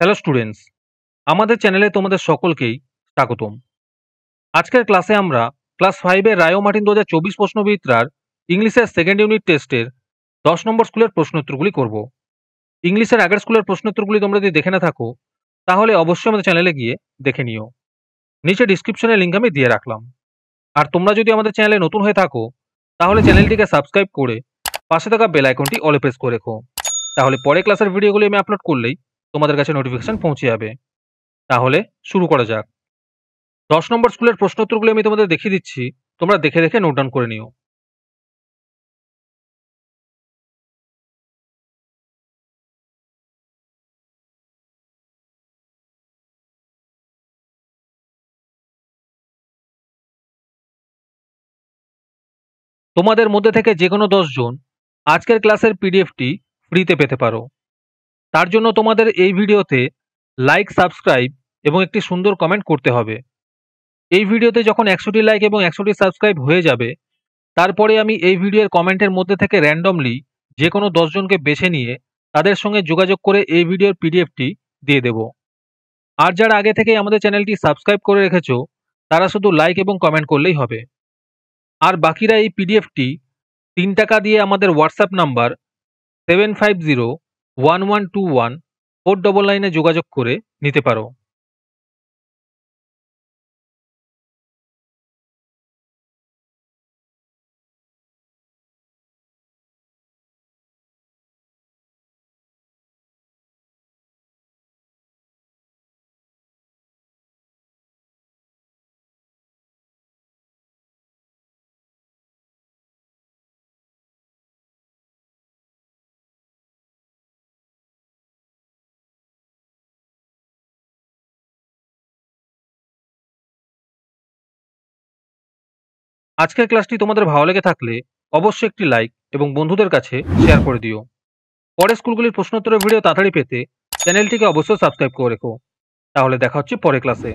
Hello students, আমাদের চ্যানেলে তোমাদের সকলকেই স্বাগতম। আজকের ক্লাসে আমরা ক্লাস 5 এর রায় ও মার্টিন 2024 প্রশ্নবিচিত্রার ইংলিশের সেকেন্ড ইউনিট টেস্টের 10 নম্বর স্কুলের প্রশ্নোত্তরগুলি করব। ইংলিশের আগের স্কুলের প্রশ্নোত্তরগুলি তোমরা যদি দেখে না থাকো তাহলে অবশ্যই আমাদের চ্যানেলে গিয়ে দেখে নিও। নিচে ডিসক্রিপশনে লিঙ্ক আমি দিয়ে রাখলাম। আর তোমরা যদি আমাদের চ্যানেলে নতুন হয়ে থাকো তাহলে চ্যানেলটিকে সাবস্ক্রাইব করে পাশে থাকা বেল আইকনটি অলে প্রেস করে রেখো। তাহলে পরে ক্লাসের ভিডিওগুলি আমি আপলোড করলেই তোমাদের কাছে নোটিফিকেশন পৌঁছে যাবে। তাহলে শুরু করা যাক। 10 নম্বর স্কুলের প্রশ্নোত্তরগুলো আমি তোমাদের দেখিয়ে দিচ্ছি, তোমরা দেখে দেখে নোট ডাউন করে নিও। তোমাদের মধ্যে থেকে যে কোনো 10 জন আজকের ক্লাসের পিডিএফটি ফ্রিতে পেতে পারো। তার জন্য তোমাদের এই ভিডিওতে লাইক, সাবস্ক্রাইব এবং একটি সুন্দর কমেন্ট করতে হবে। এই ভিডিওতে যখন 100টি লাইক এবং 100টি সাবস্ক্রাইব হয়ে যাবে তারপরে আমি এই ভিডিওর কমেন্টের মধ্যে থেকে র্যান্ডমলি যে কোনো 10 জনকে বেছে নিয়ে তাদের সঙ্গে যোগাযোগ করে এই ভিডিওর পিডিএফটি দিয়ে দেব। আর যারা আগে থেকেই আমাদের চ্যানেলটি সাবস্ক্রাইব করে রেখেছো তারা শুধু লাইক এবং কমেন্ট করলেই হবে। আর বাকিরা এই পিডিএফটি 3 টাকা দিয়ে আমাদের হোয়াটসঅ্যাপ নাম্বার 7501121499 যোগাযোগ করে নিতে পারো। আজকের ক্লাসটি তোমাদের ভালো লেগে থাকলে অবশ্যই একটি লাইক এবং বন্ধুদের কাছে শেয়ার করে দিও। পরের স্কুলগুলির প্রশ্নোত্তরের ভিডিও তাড়াতাড়ি পেতে চ্যানেলটিকে অবশ্যই সাবস্ক্রাইব করে রেখো। তাহলে দেখা হচ্ছে পরের ক্লাসে।